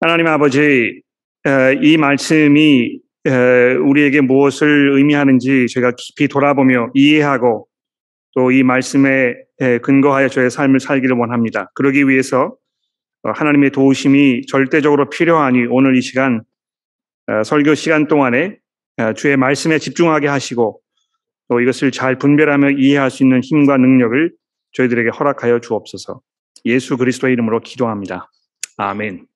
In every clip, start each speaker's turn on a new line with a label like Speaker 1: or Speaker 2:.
Speaker 1: 하나님 아버지, 이 말씀이 우리에게 무엇을 의미하는지 저희가 깊이 돌아보며 이해하고 또 이 말씀에 근거하여 저의 삶을 살기를 원합니다. 그러기 위해서 하나님의 도우심이 절대적으로 필요하니 오늘 이 시간 설교 시간 동안에 주의 말씀에 집중하게 하시고 또 이것을 잘 분별하며 이해할 수 있는 힘과 능력을 저희들에게 허락하여 주옵소서. 예수 그리스도의 이름으로 기도합니다. 아멘.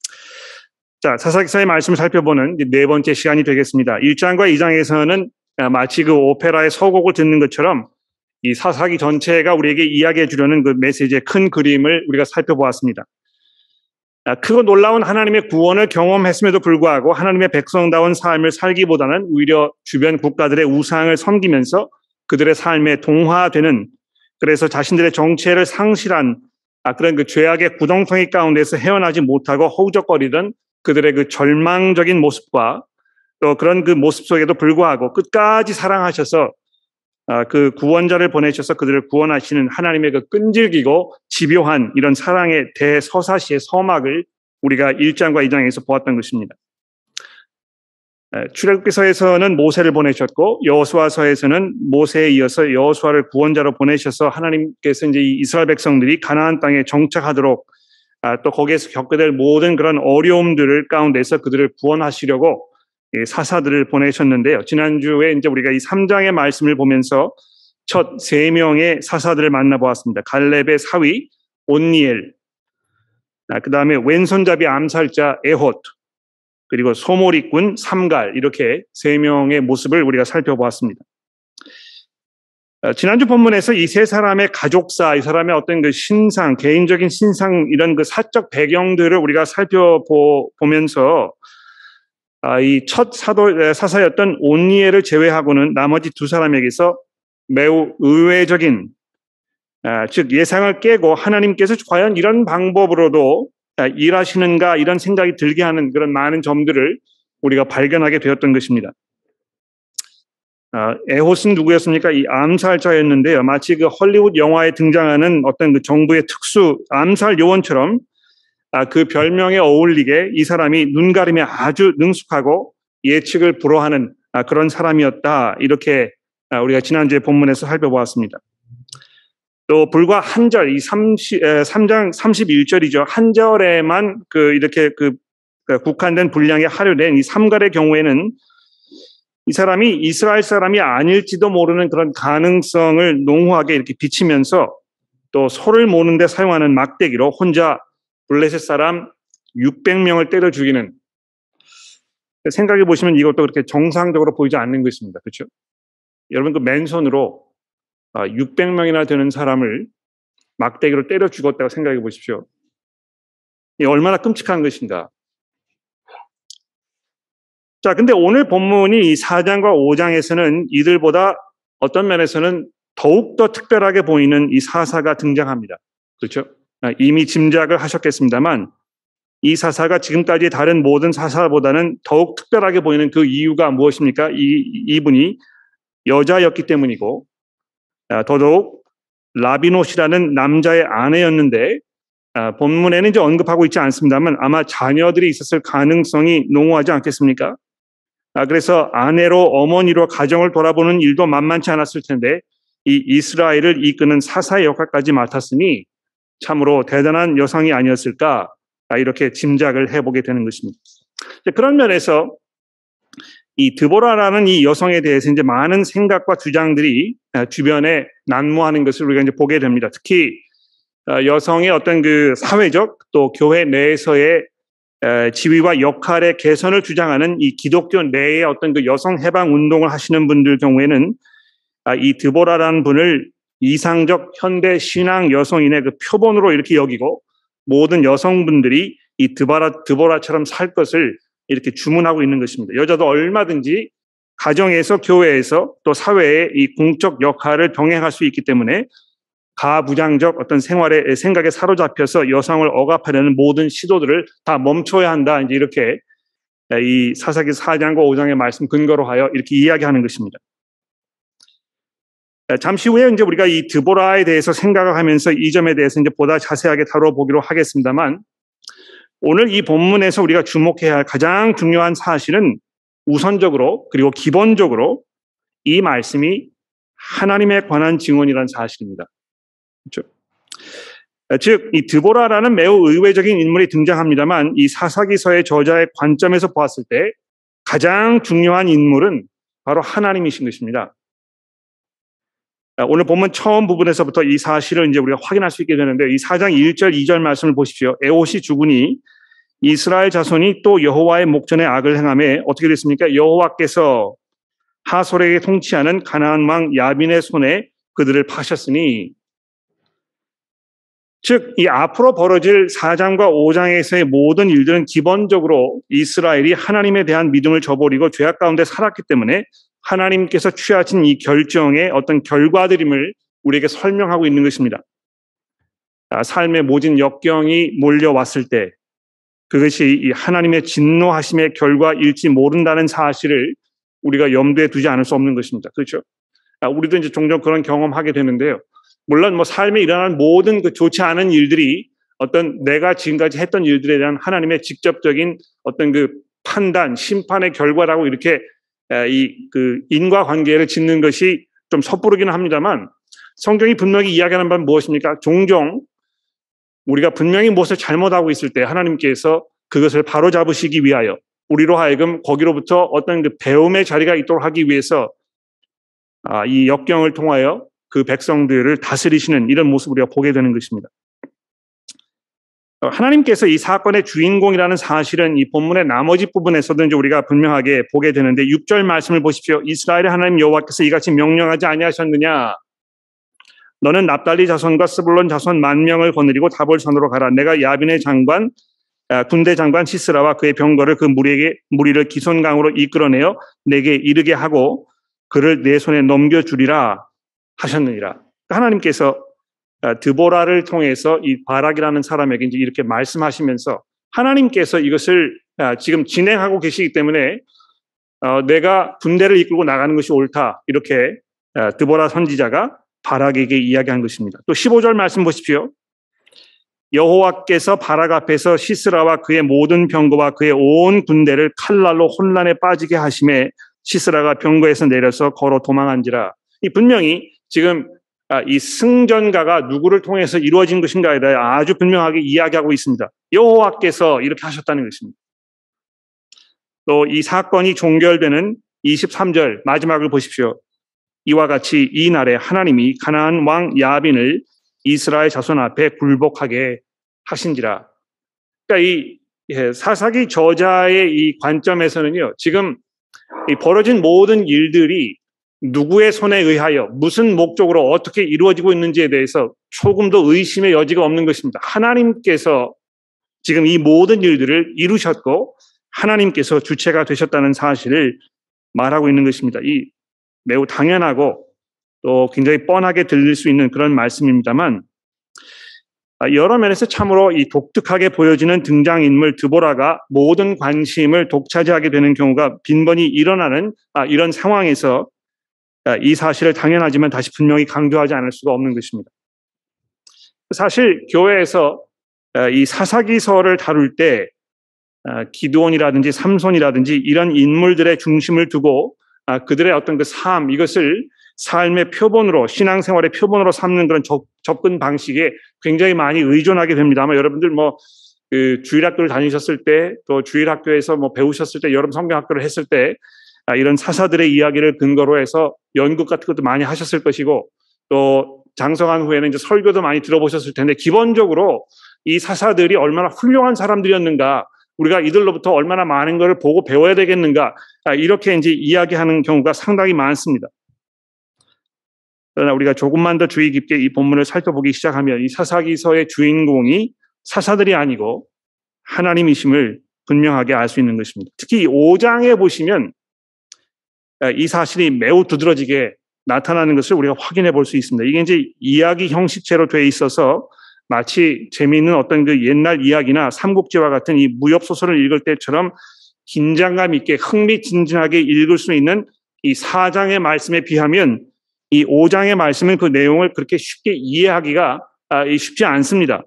Speaker 1: 자, 사사기서의 말씀을 살펴보는 네 번째 시간이 되겠습니다. 1장과 2장에서는 마치 그 오페라의 서곡을 듣는 것처럼 이 사사기 전체가 우리에게 이야기해 주려는 그 메시지의 큰 그림을 우리가 살펴보았습니다. 크고 놀라운 하나님의 구원을 경험했음에도 불구하고 하나님의 백성다운 삶을 살기보다는 오히려 주변 국가들의 우상을 섬기면서 그들의 삶에 동화되는, 그래서 자신들의 정체를 상실한 그런 그 죄악의 구덩텅이 가운데서 헤어나지 못하고 허우적거리던 그들의 그 절망적인 모습과 또 그런 그 모습 속에도 불구하고 끝까지 사랑하셔서 그 구원자를 보내셔서 그들을 구원하시는 하나님의 그 끈질기고 집요한 이런 사랑의 대서사시의 서막을 우리가 1장과 2장에서 보았던 것입니다. 출애굽기서에서는 모세를 보내셨고 여호수아서에서는 모세에 이어서 여호수아를 구원자로 보내셔서 하나님께서 이제 이 이스라엘 백성들이 가나안 땅에 정착하도록 또 거기에서 겪게 될 모든 그런 어려움들을 가운데서 그들을 구원하시려고 사사들을 보내셨는데요. 지난주에 이제 우리가 이 3장의 말씀을 보면서 첫 3명의 사사들을 만나보았습니다. 갈렙의 사위 온니엘, 그 다음에 왼손잡이 암살자 에톳, 그리고 소모리꾼 삼갈, 이렇게 3명의 모습을 우리가 살펴보았습니다. 지난주 본문에서 이 세 사람의 가족사, 이 사람의 어떤 그 신상, 개인적인 신상, 이런 그 사적 배경들을 우리가 살펴보면서 이 첫 사사였던 온니엘을 제외하고는 나머지 두 사람에게서 매우 의외적인, 즉 예상을 깨고 하나님께서 과연 이런 방법으로도 일하시는가 이런 생각이 들게 하는 그런 많은 점들을 우리가 발견하게 되었던 것입니다. 에톳은 누구였습니까? 이 암살자였는데요. 마치 그 헐리우드 영화에 등장하는 어떤 그 정부의 특수 암살 요원처럼 그 별명에 어울리게 이 사람이 눈가림에 아주 능숙하고 예측을 불허하는 그런 사람이었다. 이렇게 우리가 지난주에 본문에서 살펴보았습니다. 또 불과 한 절, 이 3장 31절이죠. 한 절에만 이렇게 국한된 분량에 할애된 이 삼갈의 경우에는 이 사람이 이스라엘 사람이 아닐지도 모르는 그런 가능성을 농후하게 이렇게 비치면서 또 소를 모는 데 사용하는 막대기로 혼자 블레셋 사람 600명을 때려 죽이는, 생각해 보시면 이것도 그렇게 정상적으로 보이지 않는 것입니다. 그렇죠? 여러분 그 맨손으로 600명이나 되는 사람을 막대기로 때려 죽었다고 생각해 보십시오. 이 얼마나 끔찍한 것인가. 자, 근데 오늘 본문이 이 4장과 5장에서는 이들보다 어떤 면에서는 더욱더 특별하게 보이는 이 사사가 등장합니다. 그렇죠? 이미 짐작을 하셨겠습니다만 이 사사가 지금까지 다른 모든 사사보다는 더욱 특별하게 보이는 그 이유가 무엇입니까? 이분이 여자였기 때문이고 더더욱 라비노시라는 남자의 아내였는데 본문에는 이제 언급하고 있지 않습니다만 아마 자녀들이 있었을 가능성이 농후하지 않겠습니까? 그래서 아내로 어머니로 가정을 돌아보는 일도 만만치 않았을 텐데 이 이스라엘을 이끄는 사사의 역할까지 맡았으니 참으로 대단한 여성이 아니었을까, 이렇게 짐작을 해보게 되는 것입니다. 그런 면에서 이 드보라라는 이 여성에 대해서 이제 많은 생각과 주장들이 주변에 난무하는 것을 우리가 이제 보게 됩니다. 특히 여성의 어떤 그 사회적 또 교회 내에서의 지위와 역할의 개선을 주장하는 이 기독교 내의 어떤 그 여성 해방 운동을 하시는 분들 경우에는 이 드보라라는 분을 이상적 현대 신앙 여성인의 그 표본으로 이렇게 여기고 모든 여성분들이 이 드보라처럼 살 것을 이렇게 주문하고 있는 것입니다. 여자도 얼마든지 가정에서 교회에서 또 사회의 이 공적 역할을 병행할 수 있기 때문에 가부장적 어떤 생각에 사로잡혀서 여성을 억압하려는 모든 시도들을 다 멈춰야 한다. 이제 이렇게 이 사사기 4장과 5장의 말씀 근거로 하여 이렇게 이야기하는 것입니다. 잠시 후에 이제 우리가 이 드보라에 대해서 생각을 하면서 이 점에 대해서 이제 보다 자세하게 다뤄보기로 하겠습니다만 오늘 이 본문에서 우리가 주목해야 할 가장 중요한 사실은 우선적으로 그리고 기본적으로 이 말씀이 하나님에 관한 증언이라는 사실입니다. 그렇죠? 즉, 이 드보라라는 매우 의외적인 인물이 등장합니다만 이 사사기서의 저자의 관점에서 보았을 때 가장 중요한 인물은 바로 하나님이신 것입니다. 오늘 본문 처음 부분에서부터 이 사실을 이제 우리가 확인할 수 있게 되는데 이 4장 1절, 2절 말씀을 보십시오. 에봇이 죽으니 이스라엘 자손이 또 여호와의 목전에 악을 행하며 어떻게 됐습니까? 여호와께서 하솔에게 통치하는 가나안 왕 야빈의 손에 그들을 파셨으니, 즉 이 앞으로 벌어질 4장과 5장에서의 모든 일들은 기본적으로 이스라엘이 하나님에 대한 믿음을 저버리고 죄악 가운데 살았기 때문에 하나님께서 취하신 이 결정의 어떤 결과들임을 우리에게 설명하고 있는 것입니다. 삶의 모진 역경이 몰려왔을 때 그것이 이 하나님의 진노하심의 결과일지 모른다는 사실을 우리가 염두에 두지 않을 수 없는 것입니다. 그렇죠? 우리도 이제 종종 그런 경험하게 되는데요. 물론 뭐 삶에 일어나는 모든 그 좋지 않은 일들이 어떤 내가 지금까지 했던 일들에 대한 하나님의 직접적인 어떤 그 판단, 심판의 결과라고 이렇게 이 그 인과관계를 짓는 것이 좀 섣부르기는 합니다만 성경이 분명히 이야기하는 바는 무엇입니까? 종종 우리가 분명히 무엇을 잘못하고 있을 때 하나님께서 그것을 바로잡으시기 위하여 우리로 하여금 거기로부터 어떤 그 배움의 자리가 있도록 하기 위해서 이 역경을 통하여 그 백성들을 다스리시는 이런 모습을 우리가 보게 되는 것입니다. 하나님께서 이 사건의 주인공이라는 사실은 이 본문의 나머지 부분에서도 이제 우리가 분명하게 보게 되는데 6절 말씀을 보십시오. 이스라엘의 하나님 여호와께서 이같이 명령하지 아니하셨느냐? 너는 납달리 자손과 스불론 자손 10,000명을 거느리고 다볼산으로 가라. 내가 야빈의 장관 군대 장관 시스라와 그의 병거를 그 무리를 기손강으로 이끌어내어 내게 이르게 하고 그를 내 손에 넘겨주리라 하셨느니라. 하나님께서 드보라를 통해서 이 바락이라는 사람에게 이제 이렇게 말씀하시면서 하나님께서 이것을 지금 진행하고 계시기 때문에 내가 군대를 이끌고 나가는 것이 옳다. 이렇게 드보라 선지자가 바락에게 이야기한 것입니다. 또 15절 말씀 보십시오. 여호와께서 바락 앞에서 시스라와 그의 모든 병거와 그의 온 군대를 칼날로 혼란에 빠지게 하심에 시스라가 병거에서 내려서 걸어 도망한지라. 이 분명히 지금 이 승전가가 누구를 통해서 이루어진 것인가에 대해 아주 분명하게 이야기하고 있습니다. 여호와께서 이렇게 하셨다는 것입니다. 또 이 사건이 종결되는 23절 마지막을 보십시오. 이와 같이 이 날에 하나님이 가나안 왕 야빈을 이스라엘 자손 앞에 굴복하게 하신지라. 그러니까 이 사사기 저자의 이 관점에서는요, 지금 이 벌어진 모든 일들이 누구의 손에 의하여 무슨 목적으로 어떻게 이루어지고 있는지에 대해서 조금도 의심의 여지가 없는 것입니다. 하나님께서 지금 이 모든 일들을 이루셨고 하나님께서 주체가 되셨다는 사실을 말하고 있는 것입니다. 이 매우 당연하고 또 굉장히 뻔하게 들릴 수 있는 그런 말씀입니다만 여러 면에서 참으로 이 독특하게 보여지는 등장인물 드보라가 모든 관심을 독차지하게 되는 경우가 빈번히 일어나는 이런 상황에서 이 사실을 당연하지만 다시 분명히 강조하지 않을 수가 없는 것입니다. 사실 교회에서 이 사사기서를 다룰 때 기드온이라든지 삼손이라든지 이런 인물들의 중심을 두고 그들의 어떤 그 삶, 이것을 삶의 표본으로, 신앙생활의 표본으로 삼는 그런 접근 방식에 굉장히 많이 의존하게 됩니다. 아마 여러분들 그 주일학교를 다니셨을 때, 또 주일학교에서 배우셨을 때, 여름 성경학교를 했을 때, 이런 사사들의 이야기를 근거로 해서 연극 같은 것도 많이 하셨을 것이고, 또 장성한 후에는 이제 설교도 많이 들어보셨을 텐데, 기본적으로 이 사사들이 얼마나 훌륭한 사람들이었는가, 우리가 이들로부터 얼마나 많은 것을 보고 배워야 되겠는가, 이렇게 이제 이야기하는 경우가 상당히 많습니다. 그러나 우리가 조금만 더 주의 깊게 이 본문을 살펴보기 시작하면 이 사사기서의 주인공이 사사들이 아니고 하나님이심을 분명하게 알 수 있는 것입니다. 특히 5장에 보시면 이 사실이 매우 두드러지게 나타나는 것을 우리가 확인해 볼 수 있습니다. 이게 이제 이야기 형식체로 되어 있어서 마치 재미있는 어떤 그 옛날 이야기나 삼국지와 같은 이 무협소설을 읽을 때처럼 긴장감 있게 흥미진진하게 읽을 수 있는 이 4장의 말씀에 비하면 이 5장의 말씀은 그 내용을 그렇게 쉽게 이해하기가 쉽지 않습니다.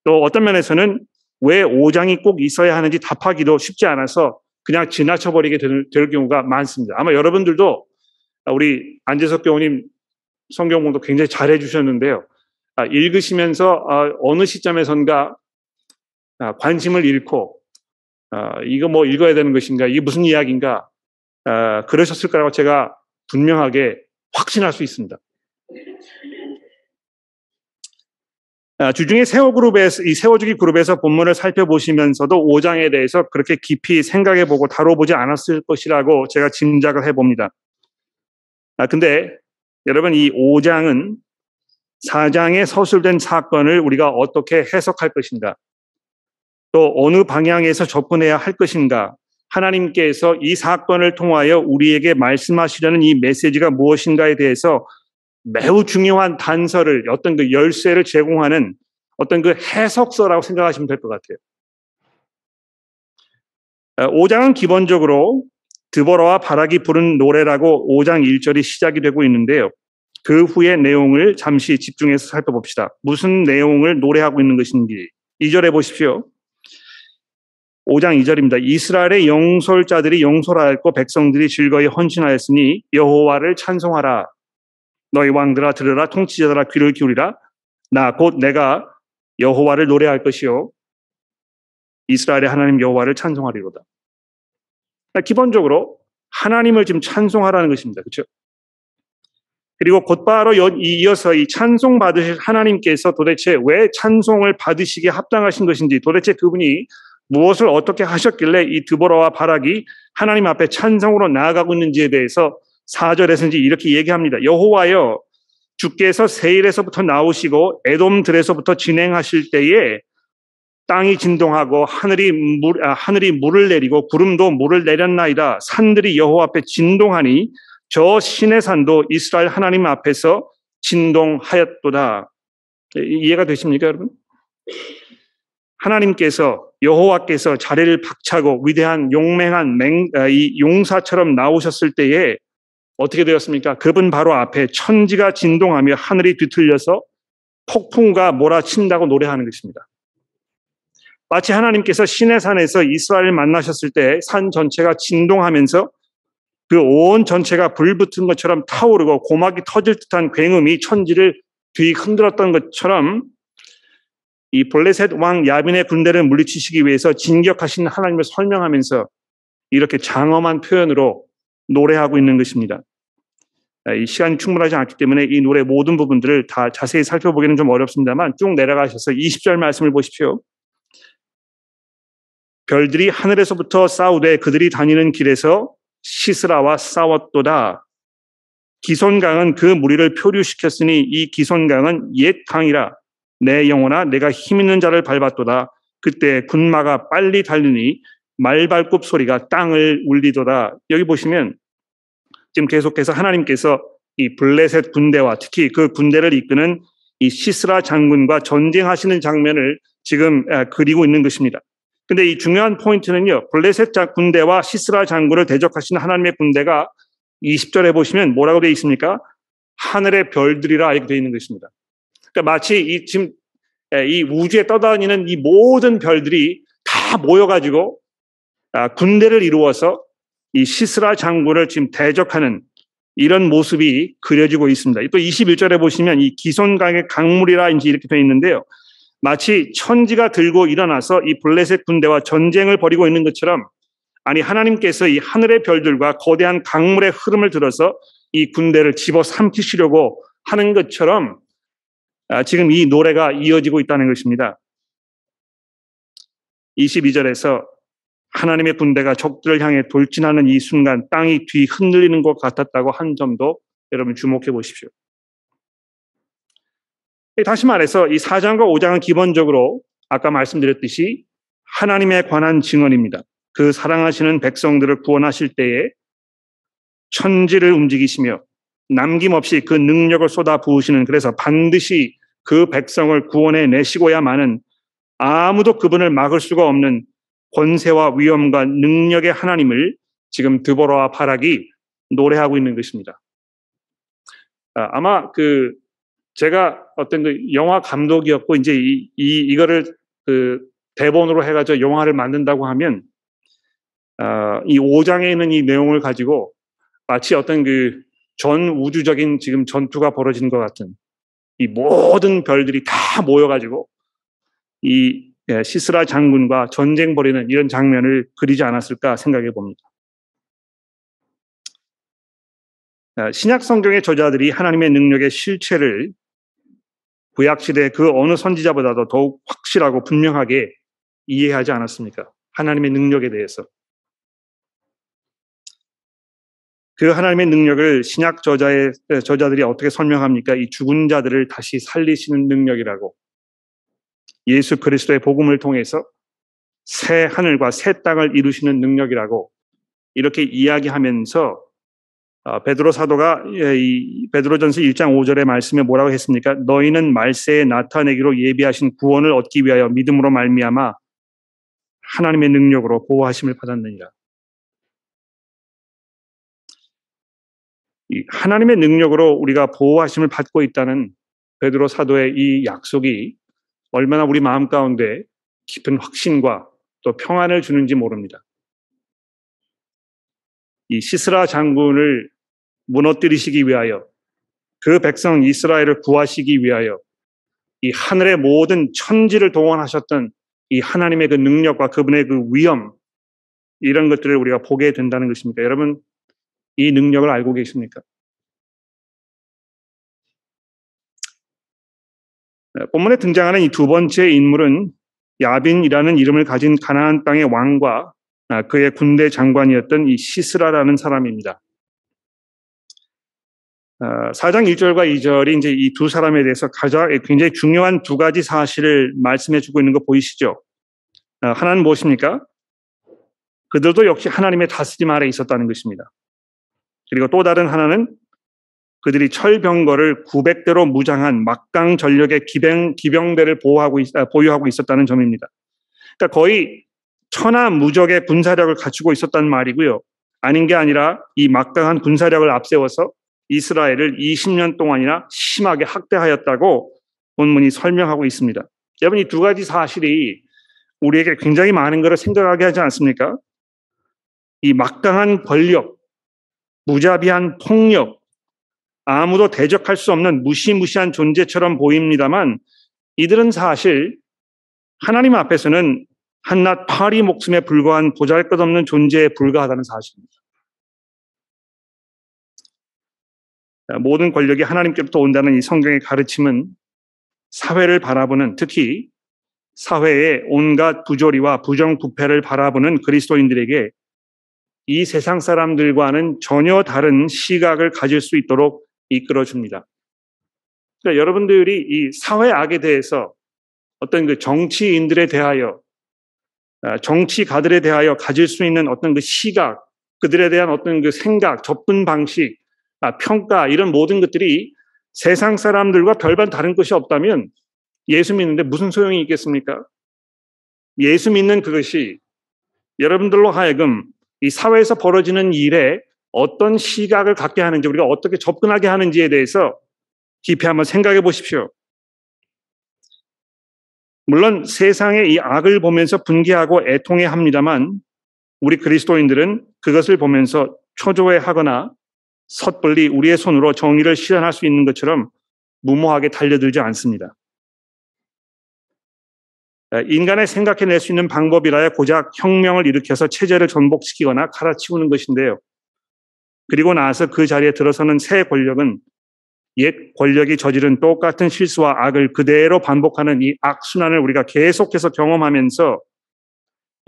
Speaker 1: 또 어떤 면에서는 왜 5장이 꼭 있어야 하는지 답하기도 쉽지 않아서 그냥 지나쳐버리게 될 경우가 많습니다. 아마 여러분들도 우리 안재석 교우님 성경 공부 굉장히 잘해 주셨는데요. 읽으시면서 어느 시점에선가 관심을 잃고 이거 뭐 읽어야 되는 것인가, 이게 무슨 이야기인가 그러셨을 거라고 제가 분명하게 확신할 수 있습니다. 주중에 이 세워주기 그룹에서 본문을 살펴보시면서도 5장에 대해서 그렇게 깊이 생각해보고 다뤄보지 않았을 것이라고 제가 짐작을 해봅니다. 근데 여러분, 이 5장은 4장에 서술된 사건을 우리가 어떻게 해석할 것인가, 또 어느 방향에서 접근해야 할 것인가, 하나님께서 이 사건을 통하여 우리에게 말씀하시려는 이 메시지가 무엇인가에 대해서 매우 중요한 단서를, 어떤 그 열쇠를 제공하는 어떤 그 해석서라고 생각하시면 될 것 같아요. 5장은 기본적으로 드보라와 바락이 부른 노래라고 5장 1절이 시작이 되고 있는데요. 그 후의 내용을 잠시 집중해서 살펴봅시다. 무슨 내용을 노래하고 있는 것인지 2절에 보십시오. 5장 2절입니다. 이스라엘의 영솔자들이 용솔하였고 백성들이 즐거이 헌신하였으니 여호와를 찬송하라. 너희 왕들아 들으라, 통치자들아 귀를 기울이라. 나 곧 내가 여호와를 노래할 것이요 이스라엘의 하나님 여호와를 찬송하리로다. 기본적으로 하나님을 지금 찬송하라는 것입니다. 그렇죠? 그리고 곧바로 이어서 이 찬송 받으실 하나님께서 도대체 왜 찬송을 받으시기에 합당하신 것인지, 도대체 그분이 무엇을 어떻게 하셨길래 이 드보라와 바락이 하나님 앞에 찬송으로 나아가고 있는지에 대해서 4절에서 이제 이렇게 얘기합니다. 여호와여, 주께서 세일에서부터 나오시고 에돔들에서부터 진행하실 때에 땅이 진동하고 하늘이 물을 내리고 구름도 물을 내렸나이다. 산들이 여호와 앞에 진동하니 저 신의 산도 이스라엘 하나님 앞에서 진동하였도다. 이해가 되십니까, 여러분? 하나님께서, 여호와께서 자리를 박차고 위대한 용맹한 이 용사처럼 나오셨을 때에 어떻게 되었습니까? 그분 바로 앞에 천지가 진동하며 하늘이 뒤틀려서 폭풍과 몰아친다고 노래하는 것입니다. 마치 하나님께서 신의 산에서 이스라엘을 만나셨을 때 산 전체가 진동하면서 그 온 전체가 불붙은 것처럼 타오르고 고막이 터질 듯한 굉음이 천지를 뒤흔들었던 것처럼 이 블레셋 왕 야빈의 군대를 물리치시기 위해서 진격하신 하나님을 설명하면서 이렇게 장엄한 표현으로 노래하고 있는 것입니다. 이 시간이 충분하지 않기 때문에 이 노래 모든 부분들을 다 자세히 살펴보기는 좀 어렵습니다만 쭉 내려가셔서 20절 말씀을 보십시오. 별들이 하늘에서부터 싸우되 그들이 다니는 길에서 시스라와 싸웠도다. 기손강은 그 무리를 표류시켰으니 이 기손강은 옛 강이라. 내 영혼아 내가 힘있는 자를 밟았도다. 그때 군마가 빨리 달리니 말발굽 소리가 땅을 울리도다. 여기 보시면 지금 계속해서 하나님께서 이 블레셋 군대와 특히 그 군대를 이끄는 이 시스라 장군과 전쟁하시는 장면을 지금 그리고 있는 것입니다. 근데 이 중요한 포인트는요, 블레셋 군대와 시스라 장군을 대적하시는 하나님의 군대가 20절에 보시면 뭐라고 되어 있습니까? 하늘의 별들이라 이렇게 되어 있는 것입니다. 그러니까 마치 지금 이 우주에 떠다니는 이 모든 별들이 다 모여가지고 군대를 이루어서 이 시스라 장군을 지금 대적하는 이런 모습이 그려지고 있습니다. 또 21절에 보시면 이 기손강의 강물이라 이렇게 되어 있는데요. 마치 천지가 들고 일어나서 이 블레셋 군대와 전쟁을 벌이고 있는 것처럼, 아니 하나님께서 이 하늘의 별들과 거대한 강물의 흐름을 들어서 이 군대를 집어삼키시려고 하는 것처럼 지금 이 노래가 이어지고 있다는 것입니다. 22절에서 하나님의 군대가 적들을 향해 돌진하는 이 순간 땅이 뒤흔들리는 것 같았다고 한 점도 여러분 주목해 보십시오. 다시 말해서 이 4장과 5장은 기본적으로 아까 말씀드렸듯이 하나님에 관한 증언입니다. 그 사랑하시는 백성들을 구원하실 때에 천지를 움직이시며 남김없이 그 능력을 쏟아 부으시는, 그래서 반드시 그 백성을 구원해 내시고야만은 아무도 그분을 막을 수가 없는 권세와 위엄과 능력의 하나님을 지금 드보라와 바락이 노래하고 있는 것입니다. 아마 제가 어떤 그 영화 감독이었고 이제 이거를 대본으로 해가지고 영화를 만든다고 하면 이 5장에 있는 이 내용을 가지고 마치 어떤 그 전 우주적인 지금 전투가 벌어지는 것 같은 이 모든 별들이 다 모여가지고 이 시스라 장군과 전쟁 벌이는 이런 장면을 그리지 않았을까 생각해 봅니다. 신약 성경의 저자들이 하나님의 능력의 실체를 구약시대 그 어느 선지자보다도 더욱 확실하고 분명하게 이해하지 않았습니까? 하나님의 능력에 대해서. 그 하나님의 능력을 신약 저자들이 어떻게 설명합니까? 이 죽은 자들을 다시 살리시는 능력이라고. 예수 그리스도의 복음을 통해서 새 하늘과 새 땅을 이루시는 능력이라고 이렇게 이야기하면서 베드로 사도가 이 베드로전서 1장 5절의 말씀에 뭐라고 했습니까? 너희는 말세에 나타내기로 예비하신 구원을 얻기 위하여 믿음으로 말미암아 하나님의 능력으로 보호하심을 받았느니라. 이 하나님의 능력으로 우리가 보호하심을 받고 있다는 베드로 사도의 이 약속이 얼마나 우리 마음 가운데 깊은 확신과 또 평안을 주는지 모릅니다. 이 시스라 장군을 무너뜨리시기 위하여 그 백성 이스라엘을 구하시기 위하여 이 하늘의 모든 천지를 동원하셨던 이 하나님의 그 능력과 그분의 그 위엄 이런 것들을 우리가 보게 된다는 것입니다. 여러분 이 능력을 알고 계십니까? 본문에 등장하는 이 두 번째 인물은 야빈이라는 이름을 가진 가나안 땅의 왕과 그의 군대 장관이었던 이 시스라라는 사람입니다. 4장 1절과 2절이 이제 이 두 사람에 대해서 굉장히 중요한 두 가지 사실을 말씀해 주고 있는 거 보이시죠? 하나는 무엇입니까? 그들도 역시 하나님의 다스림 아래 있었다는 것입니다. 그리고 또 다른 하나는 그들이 철병거를 900대로 무장한 막강 전력의 기병대를 보유하고 있었다는 점입니다. 그러니까 거의 천하무적의 군사력을 갖추고 있었다는 말이고요. 아닌 게 아니라 이 막강한 군사력을 앞세워서 이스라엘을 20년 동안이나 심하게 학대하였다고 본문이 설명하고 있습니다. 여러분 이 두 가지 사실이 우리에게 굉장히 많은 것을 생각하게 하지 않습니까? 이 막강한 권력, 무자비한 폭력, 아무도 대적할 수 없는 무시무시한 존재처럼 보입니다만 이들은 사실 하나님 앞에서는 한낱 파리 목숨에 불과한 보잘것없는 존재에 불과하다는 사실입니다. 모든 권력이 하나님께로부터 온다는 이 성경의 가르침은 사회를 바라보는, 특히 사회의 온갖 부조리와 부정부패를 바라보는 그리스도인들에게 이 세상 사람들과는 전혀 다른 시각을 가질 수 있도록 이끌어줍니다. 그러니까 여러분들이 이 사회 악에 대해서 어떤 그 정치인들에 대하여, 정치가들에 대하여 가질 수 있는 어떤 그 시각, 그들에 대한 어떤 그 생각, 접근 방식, 평가 이런 모든 것들이 세상 사람들과 별반 다른 것이 없다면 예수 믿는데 무슨 소용이 있겠습니까? 예수 믿는 그것이 여러분들로 하여금 이 사회에서 벌어지는 일에 어떤 시각을 갖게 하는지, 우리가 어떻게 접근하게 하는지에 대해서 깊이 한번 생각해 보십시오. 물론 세상의 이 악을 보면서 분개하고 애통해 합니다만 우리 그리스도인들은 그것을 보면서 초조해하거나 섣불리 우리의 손으로 정의를 실현할 수 있는 것처럼 무모하게 달려들지 않습니다. 인간의 생각해낼 수 있는 방법이라야 고작 혁명을 일으켜서 체제를 전복시키거나 갈아치우는 것인데요. 그리고 나서 그 자리에 들어서는 새 권력은 옛 권력이 저지른 똑같은 실수와 악을 그대로 반복하는 이 악순환을 우리가 계속해서 경험하면서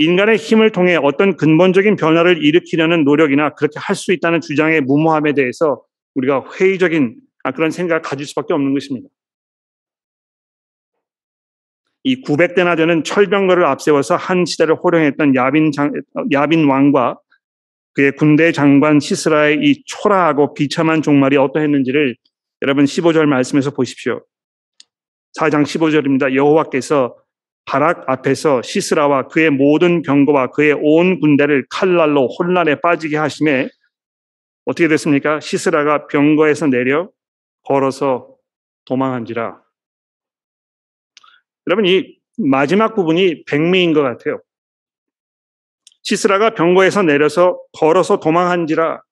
Speaker 1: 인간의 힘을 통해 어떤 근본적인 변화를 일으키려는 노력이나 그렇게 할 수 있다는 주장의 무모함에 대해서 우리가 회의적인 그런 생각을 가질 수밖에 없는 것입니다. 이 900대나 되는 철병거를 앞세워서 한 시대를 호령했던 야빈 왕과 그의 군대 장관 시스라의 이 초라하고 비참한 종말이 어떠했는지를 여러분 15절 말씀에서 보십시오. 4장 15절입니다. 여호와께서 바락 앞에서 시스라와 그의 모든 병거와 그의 온 군대를 칼날로 혼란에 빠지게 하심에 어떻게 됐습니까? 시스라가 병거에서 내려 걸어서 도망한지라. 여러분 이 마지막 부분이 백미인 것 같아요. 시스라가 병거에서 내려서 걸어서 도망한지라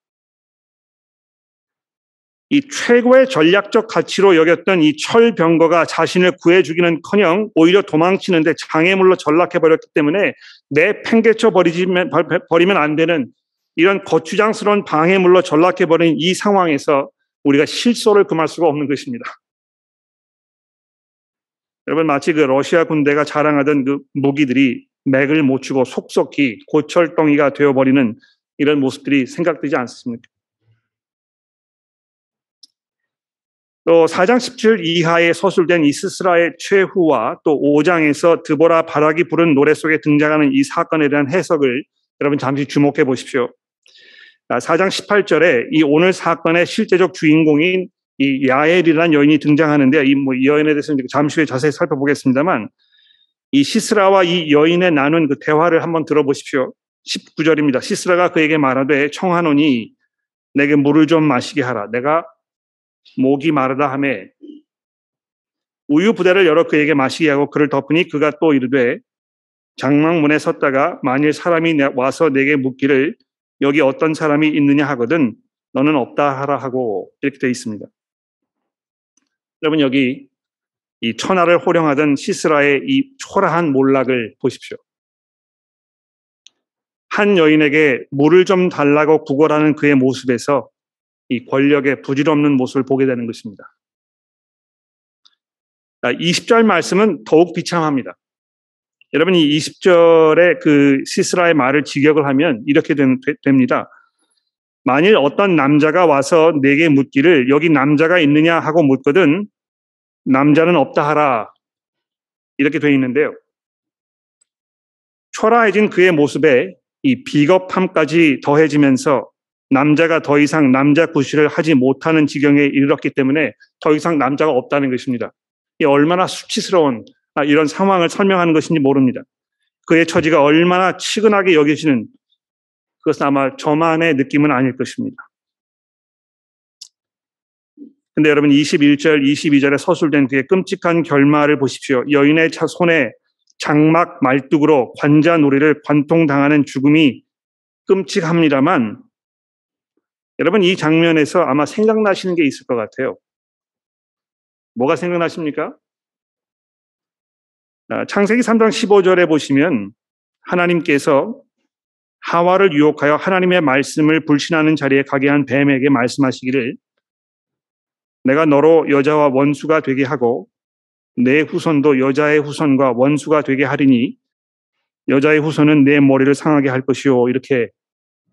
Speaker 1: 이 최고의 전략적 가치로 여겼던 이 철병거가 자신을 구해주기는커녕 오히려 도망치는데 장애물로 전락해버렸기 때문에 내팽개쳐 버리면 안 되는 이런 거추장스러운 방해물로 전락해버린 이 상황에서 우리가 실소를 금할 수가 없는 것입니다. 여러분, 마치 그 러시아 군대가 자랑하던 그 무기들이 맥을 못 추고 속속히 고철덩이가 되어버리는 이런 모습들이 생각되지 않습니까? 또 4장 17 이하에 서술된 이 시스라의 최후와 또 5장에서 드보라 바락이 부른 노래 속에 등장하는 이 사건에 대한 해석을 여러분 잠시 주목해 보십시오. 4장 18절에 이 오늘 사건의 실제적 주인공인 이 야엘이라는 여인이 등장하는데 이 여인에 대해서는 잠시 후에 자세히 살펴보겠습니다만 이 시스라와 이 여인의 나눈 그 대화를 한번 들어보십시오. 19절입니다. 시스라가 그에게 말하되 청하노니 내게 물을 좀 마시게 하라. 내가 목이 마르다 하매 우유 부대를 열어 그에게 마시게 하고 그를 덮으니 그가 또 이르되 장막문에 섰다가 만일 사람이 와서 내게 묻기를 여기 어떤 사람이 있느냐 하거든 너는 없다 하라 하고 이렇게 되어 있습니다. 여러분, 여기 이 천하를 호령하던 시스라의 이 초라한 몰락을 보십시오. 한 여인에게 물을 좀 달라고 구걸하는 그의 모습에서 이 권력의 부질없는 모습을 보게 되는 것입니다. 20절 말씀은 더욱 비참합니다. 여러분, 이 20절의 그 시스라의 말을 직역을 하면 이렇게 됩니다. 만일 어떤 남자가 와서 내게 묻기를 여기 남자가 있느냐 하고 묻거든 남자는 없다 하라. 이렇게 되어 있는데요. 초라해진 그의 모습에 이 비겁함까지 더해지면서 남자가 더 이상 남자 구실을 하지 못하는 지경에 이르렀기 때문에 더 이상 남자가 없다는 것입니다. 이 얼마나 수치스러운 이런 상황을 설명하는 것인지 모릅니다. 그의 처지가 얼마나 치근하게 여겨지는 그것은 아마 저만의 느낌은 아닐 것입니다. 근데 여러분 21절, 22절에 서술된 그의 끔찍한 결말을 보십시오. 여인의 손에 장막 말뚝으로 관자놀이를 관통당하는 죽음이 끔찍합니다만 여러분 이 장면에서 아마 생각나시는 게 있을 것 같아요. 뭐가 생각나십니까? 창세기 3장 15절에 보시면 하나님께서 하와를 유혹하여 하나님의 말씀을 불신하는 자리에 가게 한 뱀에게 말씀하시기를 내가 너로 여자와 원수가 되게 하고 내 후손도 여자의 후손과 원수가 되게 하리니 여자의 후손은 내 머리를 상하게 할 것이요 이렇게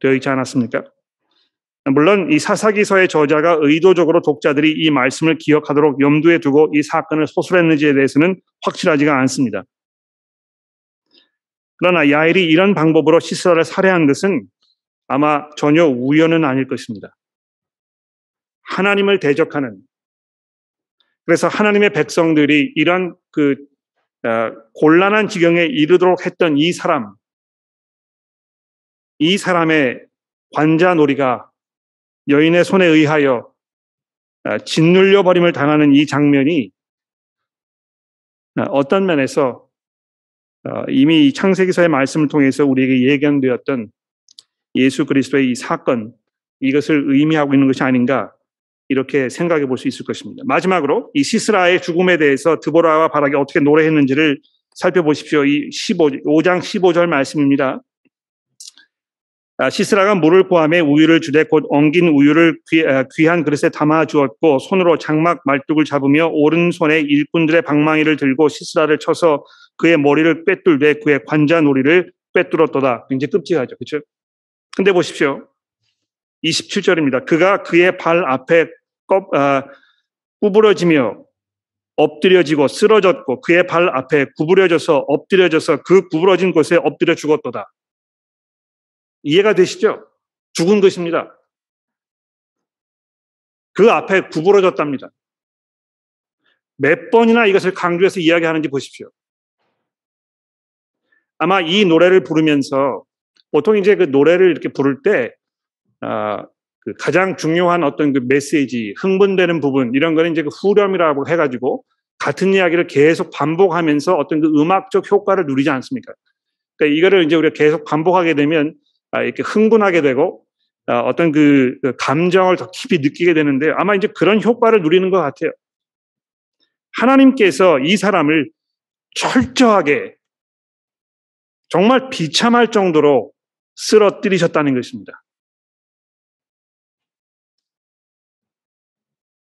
Speaker 1: 되어 있지 않았습니까? 물론 이 사사기서의 저자가 의도적으로 독자들이 이 말씀을 기억하도록 염두에 두고 이 사건을 소술했는지에 대해서는 확실하지가 않습니다. 그러나 야엘이 이런 방법으로 시스라를 살해한 것은 아마 전혀 우연은 아닐 것입니다. 하나님을 대적하는, 그래서 하나님의 백성들이 이런 곤란한 지경에 이르도록 했던 이 사람의 관자놀이가 여인의 손에 의하여 짓눌려 버림을 당하는 이 장면이 어떤 면에서 이미 창세기서의 말씀을 통해서 우리에게 예견되었던 예수 그리스도의 이 사건, 이것을 의미하고 있는 것이 아닌가 이렇게 생각해 볼 수 있을 것입니다. 마지막으로 이 시스라의 죽음에 대해서 드보라와 바락이 어떻게 노래했는지를 살펴보십시오. 이 5장 15절 말씀입니다. 시스라가 물을 구하매 우유를 주되 곧 엉긴 우유를 귀한 그릇에 담아 주었고 손으로 장막 말뚝을 잡으며 오른손에 일꾼들의 방망이를 들고 시스라를 쳐서 그의 머리를 꿰뚫되 그의 관자놀이를 꿰뚫었도다. 굉장히 끔찍하죠. 그렇죠? 근데 보십시오. 27절입니다. 그가 그의 발 앞에 구부러지며 엎드려지고 쓰러졌고 그의 발 앞에 구부러져서 엎드려져서 그 구부러진 곳에 엎드려 죽었도다. 이해가 되시죠? 죽은 것입니다. 그 앞에 구부러졌답니다. 몇 번이나 이것을 강조해서 이야기하는지 보십시오. 아마 이 노래를 부르면서 보통 이제 그 노래를 이렇게 부를 때 그 가장 중요한 어떤 그 메시지, 흥분되는 부분 이런 거는 이제 그 후렴이라고 해가지고 같은 이야기를 계속 반복하면서 어떤 그 음악적 효과를 누리지 않습니까? 그러니까 이거를 이제 우리가 계속 반복하게 되면 이렇게 흥분하게 되고 어떤 그 감정을 더 깊이 느끼게 되는데 아마 이제 그런 효과를 누리는 것 같아요. 하나님께서 이 사람을 철저하게 정말 비참할 정도로 쓰러뜨리셨다는 것입니다.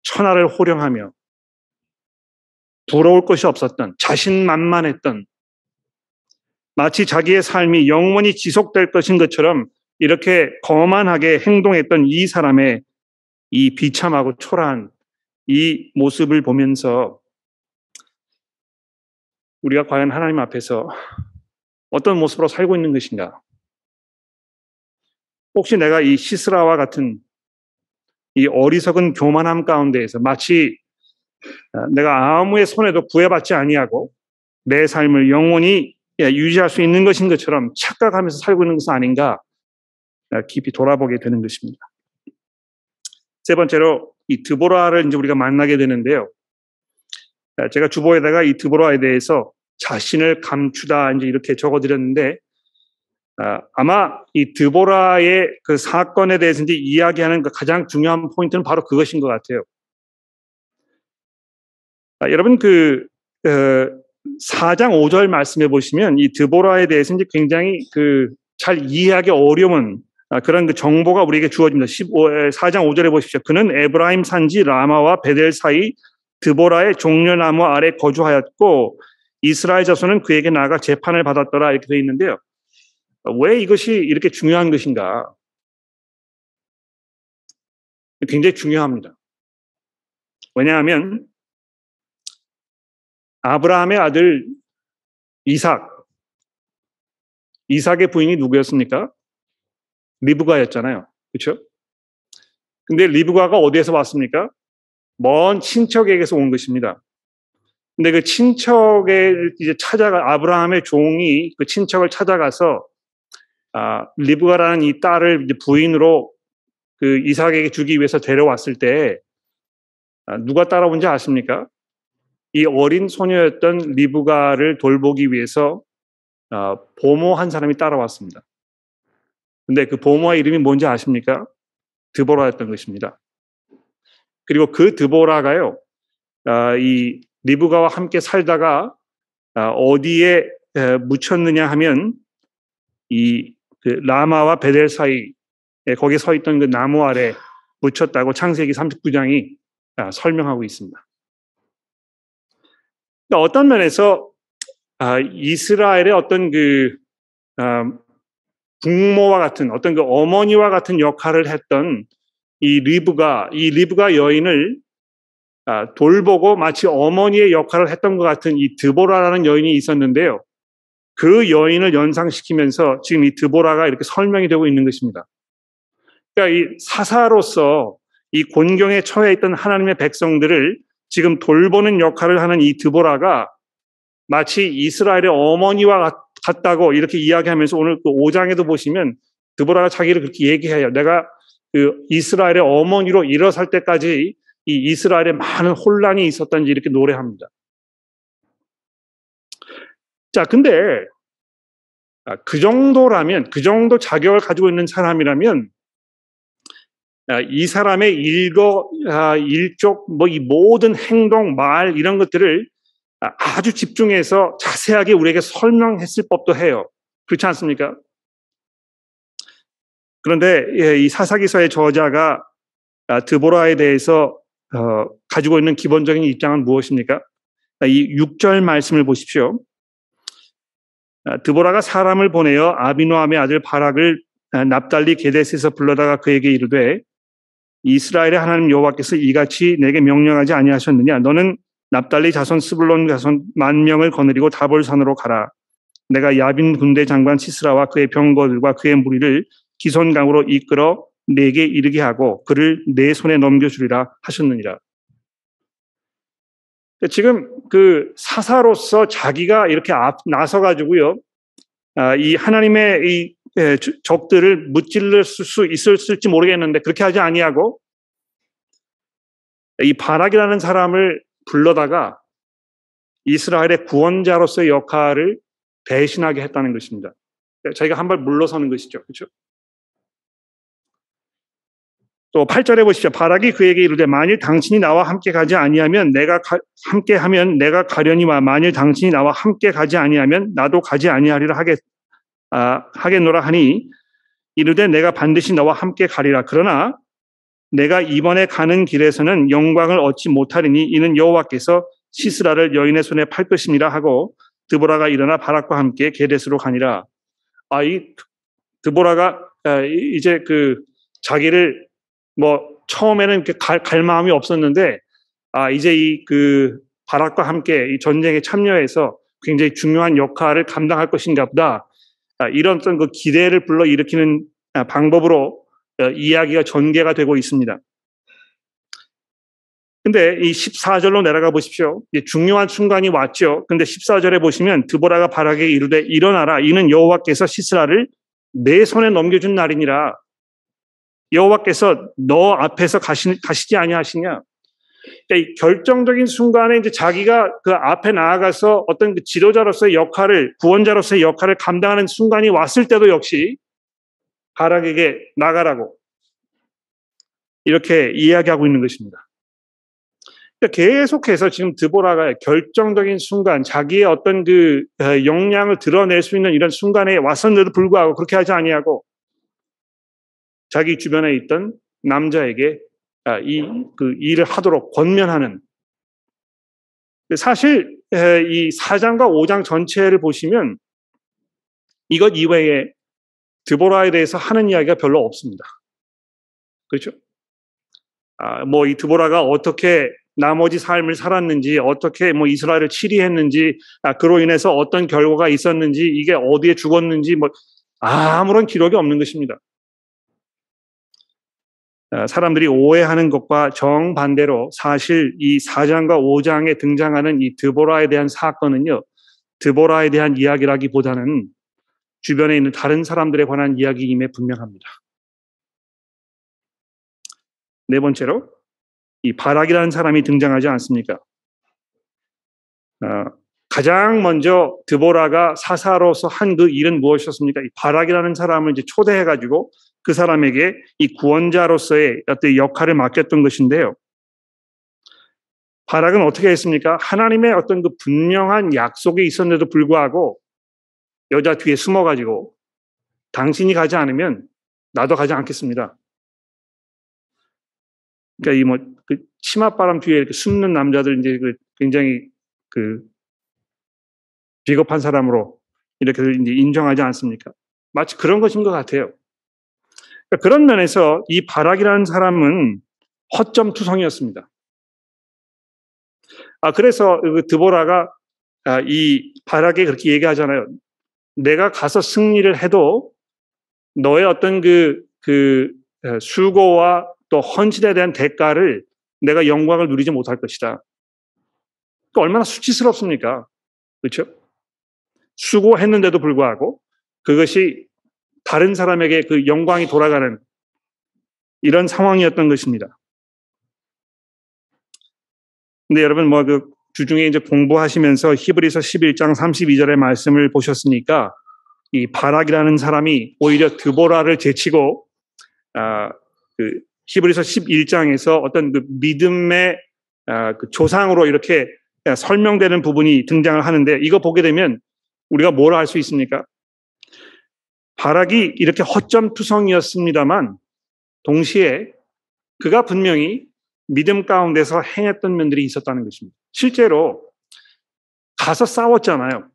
Speaker 1: 천하를 호령하며 부러울 것이 없었던, 자신만만했던, 마치 자기의 삶이 영원히 지속될 것인 것처럼 이렇게 거만하게 행동했던 이 사람의 이 비참하고 초라한 이 모습을 보면서 우리가 과연 하나님 앞에서 어떤 모습으로 살고 있는 것인가? 혹시 내가 이 시스라와 같은 이 어리석은 교만함 가운데에서 마치 내가 아무의 손에도 구애받지 아니하고 내 삶을 영원히 유지할 수 있는 것인 것처럼 착각하면서 살고 있는 것은 아닌가 깊이 돌아보게 되는 것입니다. 세 번째로 이 드보라를 이제 우리가 만나게 되는데요. 제가 주보에다가 이 드보라에 대해서 자신을 감추다 이제 이렇게 적어드렸는데 아마 이 드보라의 그 사건에 대해서 이제 이야기하는 그 가장 중요한 포인트는 바로 그것인 것 같아요. 여러분 그 4장 5절 말씀해 보시면 이 드보라에 대해서 이제 굉장히 그 잘 이해하기 어려운 그런 그 정보가 우리에게 주어집니다. 4장 5절에 보십시오. 그는 에브라임 산지 라마와 베델 사이 드보라의 종려나무 아래 거주하였고 이스라엘 자손은 그에게 나아가 재판을 받았더라 이렇게 되어 있는데요. 왜 이것이 이렇게 중요한 것인가? 굉장히 중요합니다. 왜냐하면 아브라함의 아들 이삭의 부인이 누구였습니까? 리브가였잖아요. 그렇죠? 근데 리브가가 어디에서 왔습니까? 먼 친척에게서 온 것입니다. 근데 그 친척에 이제 아브라함의 종이 그 친척을 찾아가서 리브가라는 이 딸을 이제 부인으로 그 이삭에게 주기 위해서 데려왔을 때 누가 따라온지 아십니까? 이 어린 소녀였던 리브가를 돌보기 위해서 보모 한 사람이 따라왔습니다. 근데 그 보모의 이름이 뭔지 아십니까? 드보라였던 것입니다. 그리고 그 드보라가요, 이 리브가와 함께 살다가 어디에 묻혔느냐 하면 그 라마와 베델 사이에 거기에 서 있던 그 나무 아래 묻혔다고 창세기 39장이 설명하고 있습니다. 그러니까 어떤 면에서 이스라엘의 어떤 그 국모와 같은 어떤 그 어머니와 같은 역할을 했던 이 리브가 여인을 돌보고 마치 어머니의 역할을 했던 것 같은 이 드보라라는 여인이 있었는데요. 그 여인을 연상시키면서 지금 이 드보라가 이렇게 설명이 되고 있는 것입니다. 그러니까 이 사사로서 이 곤경에 처해 있던 하나님의 백성들을 지금 돌보는 역할을 하는 이 드보라가 마치 이스라엘의 어머니와 같다고 이렇게 이야기하면서 오늘 그 5장에도 보시면 드보라가 자기를 그렇게 얘기해요. 내가 그 이스라엘의 어머니로 일어설 때까지 이 이스라엘에 많은 혼란이 있었던지 이렇게 노래합니다. 자, 근데 그 정도라면, 그 정도 자격을 가지고 있는 사람이라면 이 사람의 일족, 이 모든 행동, 말 이런 것들을 아주 집중해서 자세하게 우리에게 설명했을 법도 해요. 그렇지 않습니까? 그런데 이 사사기서의 저자가 드보라에 대해서 가지고 있는 기본적인 입장은 무엇입니까? 이 6절 말씀을 보십시오. 드보라가 사람을 보내어 아비노함의 아들 바락을 납달리 게데스에서 불러다가 그에게 이르되 이스라엘의 하나님 여호와께서 이같이 내게 명령하지 아니하셨느냐? 너는 납달리 자손 스불론 자손 10,000명을 거느리고 다볼산으로 가라. 내가 야빈 군대 장관 시스라와 그의 병거들과 그의 무리를 기손강으로 이끌어 내게 이르게 하고 그를 내 손에 넘겨주리라 하셨느니라. 지금 그 사사로서 자기가 이렇게 나서가지고요, 이 하나님의 이 적들을 무찔러 수 있을지 모르겠는데 그렇게 하지 아니하고 이 바락이라는 사람을 불러다가 이스라엘의 구원자로서의 역할을 대신하게 했다는 것입니다. 자기가 한 발 물러서는 것이죠. 그렇죠? 또 8절에 보십시오. 바락이 그에게 이르되 만일 당신이 나와 함께 가지 아니하면 함께 하면 내가 가려니와 만일 당신이 나와 함께 가지 아니하면 나도 가지 아니하리라 하겠노라 하니 이르되 내가 반드시 너와 함께 가리라. 그러나 내가 이번에 가는 길에서는 영광을 얻지 못하리니 이는 여호와께서 시스라를 여인의 손에 팔 것이니라 하고 드보라가 일어나 바락과 함께 게데스로 가니라. 이 드보라가 이제 자기를 처음에는 이렇게 갈 마음이 없었는데 이제 바락과 함께 이 전쟁에 참여해서 굉장히 중요한 역할을 감당할 것인가 보다. 이런 어떤 기대를 불러일으키는 방법으로 이야기가 전개가 되고 있습니다. 근데 이 14절로 내려가 보십시오. 중요한 순간이 왔죠. 근데 14절에 보시면 드보라가 바락에게 이르되 일어나라. 이는 여호와께서 시스라를 내 손에 넘겨준 날이니라. 여호와께서 너 앞에서 가시지 아니하시냐. 그러니까 이 결정적인 순간에 이제 자기가 그 앞에 나아가서 어떤 지도자로서의 역할을, 구원자로서의 역할을 감당하는 순간이 왔을 때도 역시 바락에게 나가라고 이렇게 이야기하고 있는 것입니다. 그러니까 계속해서 지금 드보라가 결정적인 순간, 자기의 어떤 역량을 드러낼 수 있는 이런 순간에 왔었는데도 불구하고 그렇게 하지 아니하고 자기 주변에 있던 남자에게 일을 하도록 권면하는. 사실 이 4장과 5장 전체를 보시면 이것 이외에 드보라에 대해서 하는 이야기가 별로 없습니다. 그렇죠? 이 드보라가 어떻게 나머지 삶을 살았는지, 어떻게 이스라엘을 치리했는지, 그로 인해서 어떤 결과가 있었는지, 이게 어디에 죽었는지 아무런 기록이 없는 것입니다. 사람들이 오해하는 것과 정반대로 사실 이 4장과 5장에 등장하는 이 드보라에 대한 사건은요, 드보라에 대한 이야기라기보다는 주변에 있는 다른 사람들에 관한 이야기임에 분명합니다. 네 번째로 이 바락이라는 사람이 등장하지 않습니까? 가장 먼저 드보라가 사사로서 한 그 일은 무엇이었습니까? 이 바락이라는 사람을 이제 초대해가지고 그 사람에게 이 구원자로서의 어떤 역할을 맡겼던 것인데요. 바락은 어떻게 했습니까? 하나님의 어떤 분명한 약속이 있었는데도 불구하고 여자 뒤에 숨어가지고 당신이 가지 않으면 나도 가지 않겠습니다. 그러니까 치맛바람 뒤에 이렇게 숨는 남자들 이제 굉장히 비겁한 사람으로 이렇게 이제 인정하지 않습니까? 마치 그런 것인 것 같아요. 그러니까 그런 면에서 이 바락이라는 사람은 허점투성이었습니다. 그래서 드보라가 이 바락에 그렇게 얘기하잖아요. 내가 가서 승리를 해도 너의 어떤 수고와 또 헌신에 대한 대가를 내가 영광을 누리지 못할 것이다. 그러니까 얼마나 수치스럽습니까? 그렇죠? 수고했는데도 불구하고 그것이 다른 사람에게 영광이 돌아가는 이런 상황이었던 것입니다. 근데 여러분 주중에 이제 공부하시면서 히브리서 11장 32절의 말씀을 보셨으니까 이 바락이라는 사람이 오히려 드보라를 제치고 히브리서 11장에서 어떤 믿음의 조상으로 이렇게 설명되는 부분이 등장을 하는데 이거 보게 되면 우리가 뭘 알 수 있습니까? 바락이 이렇게 허점투성이었습니다만 동시에 그가 분명히 믿음 가운데서 행했던 면들이 있었다는 것입니다. 실제로 가서 싸웠잖아요.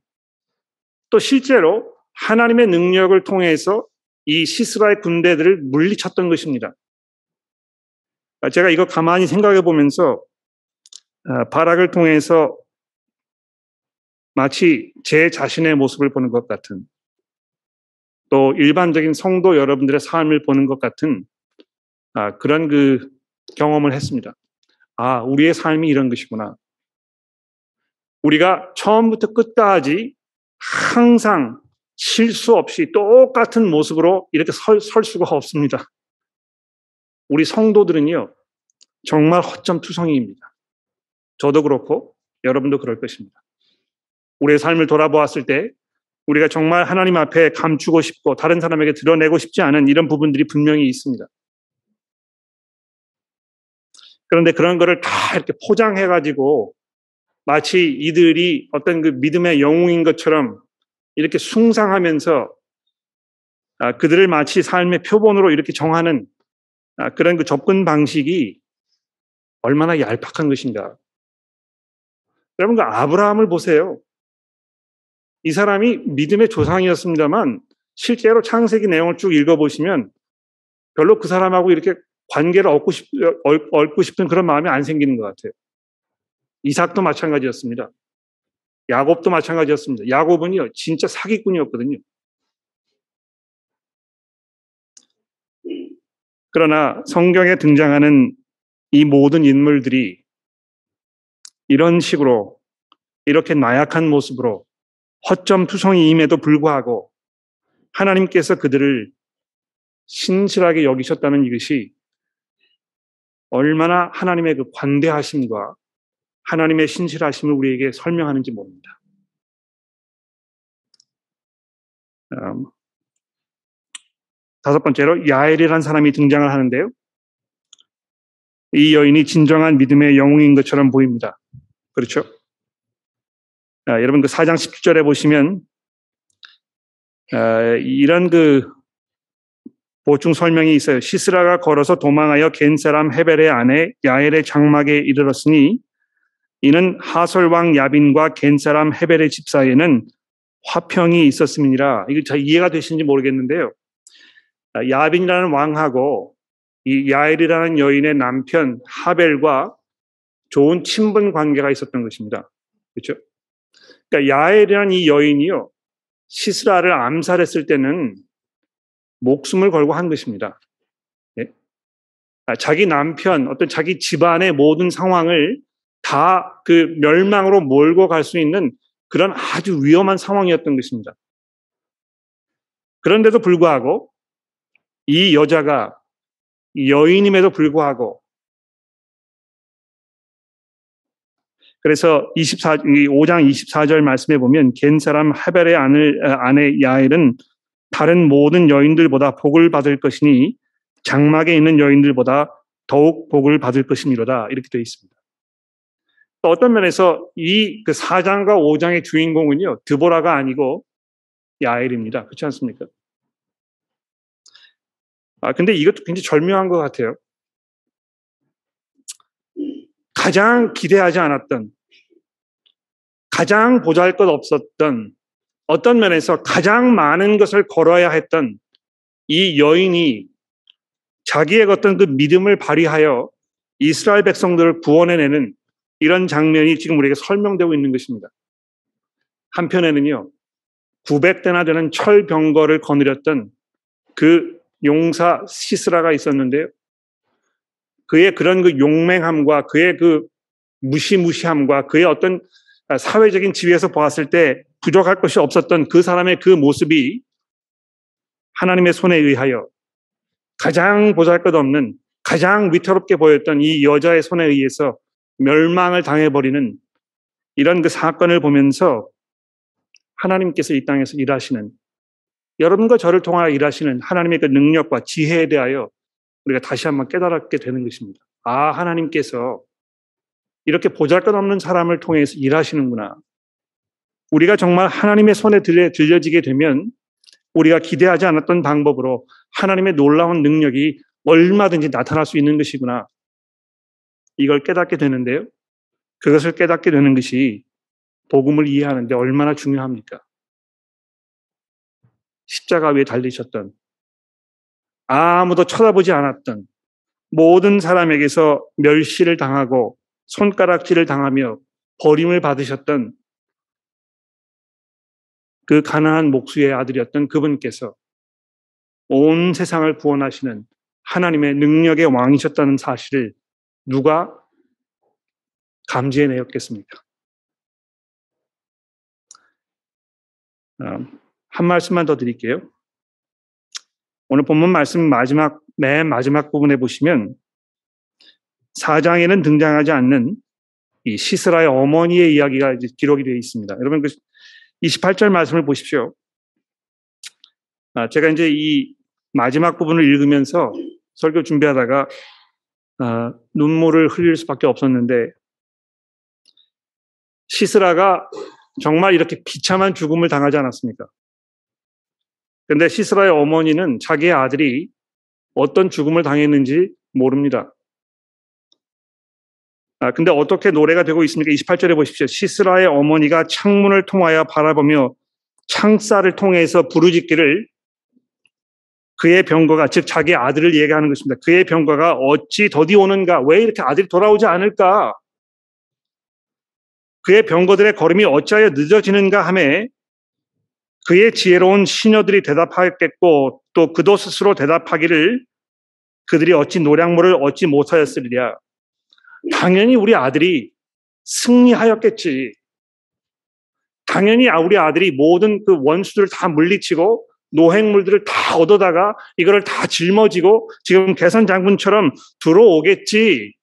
Speaker 1: 또 실제로 하나님의 능력을 통해서 이 시스라의 군대들을 물리쳤던 것입니다. 제가 이거 가만히 생각해 보면서 바락을 통해서 마치 제 자신의 모습을 보는 것 같은, 또 일반적인 성도 여러분들의 삶을 보는 것 같은 그런 경험을 했습니다. 우리의 삶이 이런 것이구나. 우리가 처음부터 끝까지 항상 실수 없이 똑같은 모습으로 이렇게 설 수가 없습니다. 우리 성도들은요, 정말 허점투성이입니다. 저도 그렇고 여러분도 그럴 것입니다. 우리의 삶을 돌아보았을 때 우리가 정말 하나님 앞에 감추고 싶고 다른 사람에게 드러내고 싶지 않은 이런 부분들이 분명히 있습니다. 그런데 그런 거를 다 이렇게 포장해가지고 마치 이들이 어떤 그 믿음의 영웅인 것처럼 이렇게 숭상하면서 그들을 마치 삶의 표본으로 이렇게 정하는 그런 그 접근 방식이 얼마나 얄팍한 것인가. 여러분, 그 아브라함을 보세요. 이 사람이 믿음의 조상이었습니다만 실제로 창세기 내용을 쭉 읽어보시면 별로 그 사람하고 이렇게 관계를 얽고 싶은 그런 마음이 안 생기는 것 같아요. 이삭도 마찬가지였습니다. 야곱도 마찬가지였습니다. 야곱은요, 진짜 사기꾼이었거든요. 그러나 성경에 등장하는 이 모든 인물들이 이런 식으로 이렇게 나약한 모습으로 허점투성이임에도 불구하고 하나님께서 그들을 신실하게 여기셨다는 이것이 얼마나 하나님의 그 관대하심과 하나님의 신실하심을 우리에게 설명하는지 모릅니다. 다섯 번째로 야엘이라는 사람이 등장을 하는데요. 이 여인이 진정한 믿음의 영웅인 것처럼 보입니다. 그렇죠? 여러분 그 4장 17절에 보시면 이런 그 보충 설명이 있어요. 시스라가 걸어서 도망하여 겐 사람 헤벨의 아내 야엘의 장막에 이르렀으니 이는 하솔 왕 야빈과 겐 사람 헤벨의 집 사이에는 화평이 있었음이니라. 이거 잘 이해가 되시는지 모르겠는데요. 야빈이라는 왕하고 이 야엘이라는 여인의 남편 하벨과 좋은 친분 관계가 있었던 것입니다. 그렇죠? 그러니까 야엘이라는 이 여인이요, 시스라를 암살했을 때는 목숨을 걸고 한 것입니다. 예? 자기 남편, 어떤 자기 집안의 모든 상황을 다 그 멸망으로 몰고 갈 수 있는 그런 아주 위험한 상황이었던 것입니다. 그런데도 불구하고 이 여자가 여인임에도 불구하고 그래서 5장 24절 말씀에 보면 겐 사람 하벨의 아내 야엘은 다른 모든 여인들보다 복을 받을 것이니 장막에 있는 여인들보다 더욱 복을 받을 것이니로다. 이렇게 되어 있습니다. 또 어떤 면에서 이 그 4장과 5장의 주인공은요, 드보라가 아니고 야엘입니다. 그렇지 않습니까? 근데 이것도 굉장히 절묘한 것 같아요. 가장 기대하지 않았던, 가장 보잘것없었던, 어떤 면에서 가장 많은 것을 걸어야 했던 이 여인이 자기의 어떤 그 믿음을 발휘하여 이스라엘 백성들을 구원해내는 이런 장면이 지금 우리에게 설명되고 있는 것입니다. 한편에는요, 900대나 되는 철병거를 거느렸던 그 용사 시스라가 있었는데요. 그의 그런 그 용맹함과 그의 그 무시무시함과 그의 어떤 사회적인 지위에서 보았을 때 부족할 것이 없었던 그 사람의 그 모습이 하나님의 손에 의하여 가장 보잘것없는, 가장 위태롭게 보였던 이 여자의 손에 의해서 멸망을 당해버리는 이런 그 사건을 보면서 하나님께서 이 땅에서 일하시는, 여러분과 저를 통하여 일하시는 하나님의 그 능력과 지혜에 대하여 우리가 다시 한번 깨달게 되는 것입니다. 하나님께서 이렇게 보잘것없는 사람을 통해서 일하시는구나. 우리가 정말 하나님의 손에 들려지게 되면 우리가 기대하지 않았던 방법으로 하나님의 놀라운 능력이 얼마든지 나타날 수 있는 것이구나. 이걸 깨닫게 되는데요. 그것을 깨닫게 되는 것이 복음을 이해하는데 얼마나 중요합니까? 십자가 위에 달리셨던, 아무도 쳐다보지 않았던, 모든 사람에게서 멸시를 당하고 손가락질을 당하며 버림을 받으셨던 그 가나안 목수의 아들이었던 그분께서 온 세상을 구원하시는 하나님의 능력의 왕이셨다는 사실을 누가 감지해내었겠습니까? 한 말씀만 더 드릴게요. 오늘 본문 말씀 맨 마지막 부분에 보시면 4장에는 등장하지 않는 이 시스라의 어머니의 이야기가 이제 기록이 되어 있습니다. 여러분 그 28절 말씀을 보십시오. 제가 이제 이 마지막 부분을 읽으면서 설교 준비하다가 눈물을 흘릴 수밖에 없었는데, 시스라가 정말 이렇게 비참한 죽음을 당하지 않았습니까? 그런데 시스라의 어머니는 자기의 아들이 어떤 죽음을 당했는지 모릅니다. 근데 어떻게 노래가 되고 있습니까? 28절에 보십시오. 시스라의 어머니가 창문을 통하여 바라보며 창살을 통해서 부르짖기를, 그의 병거가, 즉 자기 아들을 얘기하는 것입니다. 그의 병거가 어찌 더디 오는가? 왜 이렇게 아들이 돌아오지 않을까? 그의 병거들의 걸음이 어찌하여 늦어지는가 하매, 그의 지혜로운 시녀들이 대답하겠고 또 그도 스스로 대답하기를, 그들이 어찌 노량물을 얻지 못하였으리랴. 당연히 우리 아들이 승리하였겠지. 당연히 우리 아들이 모든 그 원수들을 다 물리치고 노획물들을 다 얻어다가 이거를 다 짊어지고 지금 개선 장군처럼 들어오겠지.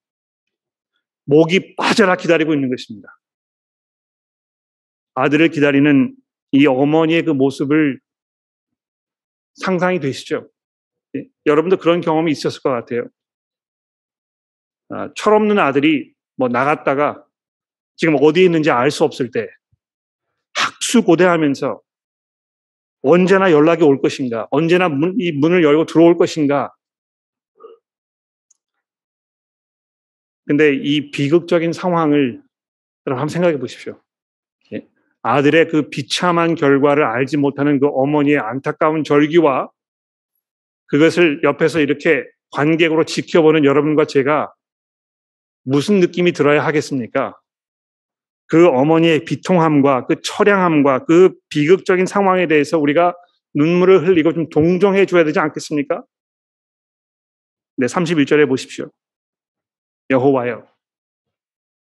Speaker 1: 목이 빠져라 기다리고 있는 것입니다. 아들을 기다리는 이 어머니의 그 모습을 상상이 되시죠? 여러분도 그런 경험이 있었을 것 같아요. 철없는 아들이 나갔다가 지금 어디에 있는지 알 수 없을 때 학수고대하면서 언제나 연락이 올 것인가, 언제나 이 문을 열고 들어올 것인가. 근데 이 비극적인 상황을 여러분 한번 생각해 보십시오. 아들의 그 비참한 결과를 알지 못하는 그 어머니의 안타까운 절규와 그것을 옆에서 이렇게 관객으로 지켜보는 여러분과 제가 무슨 느낌이 들어야 하겠습니까? 그 어머니의 비통함과 그 처량함과 그 비극적인 상황에 대해서 우리가 눈물을 흘리고 좀 동정해 줘야 되지 않겠습니까? 네, 31절에 보십시오. 여호와여,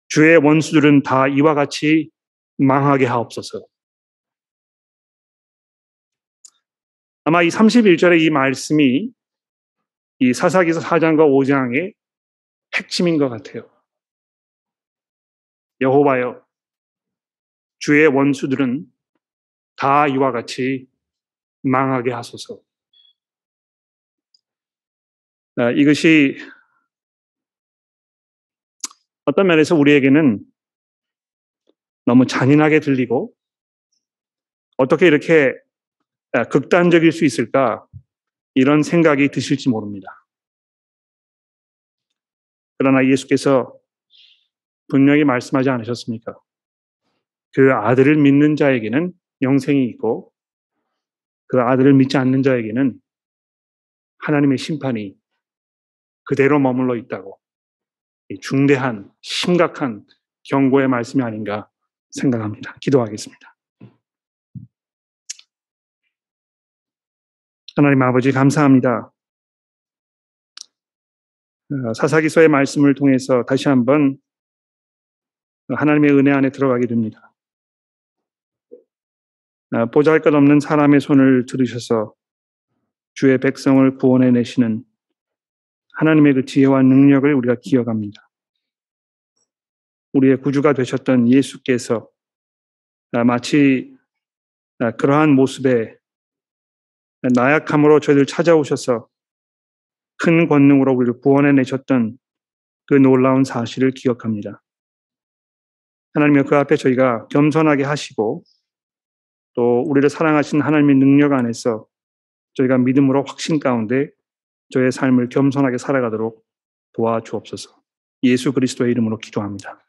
Speaker 1: 주의 원수들은 다 이와 같이 망하게 하옵소서. 아마 이 31절의 이 말씀이 이 사사기서 4장과 5장의 핵심인 것 같아요. 여호와여, 주의 원수들은 다 이와 같이 망하게 하소서. 이것이 어떤 면에서 우리에게는 너무 잔인하게 들리고 어떻게 이렇게 극단적일 수 있을까, 이런 생각이 드실지 모릅니다. 그러나 예수께서 분명히 말씀하지 않으셨습니까? 그 아들을 믿는 자에게는 영생이 있고 그 아들을 믿지 않는 자에게는 하나님의 심판이 그대로 머물러 있다고. 중대한 심각한 경고의 말씀이 아닌가 생각합니다. 기도하겠습니다. 하나님 아버지, 감사합니다. 사사기서의 말씀을 통해서 다시 한번 하나님의 은혜 안에 들어가게 됩니다. 보잘것없는 사람의 손을 들으셔서 주의 백성을 구원해 내시는 하나님의 그 지혜와 능력을 우리가 기억합니다. 우리의 구주가 되셨던 예수께서 마치 그러한 모습에 나약함으로 저희를 찾아오셔서 큰 권능으로 우리를 구원해 내셨던 그 놀라운 사실을 기억합니다. 하나님의 그 앞에 저희가 겸손하게 하시고 또 우리를 사랑하신 하나님의 능력 안에서 저희가 믿음으로 확신 가운데 저의 삶을 겸손하게 살아가도록 도와주옵소서. 예수 그리스도의 이름으로 기도합니다.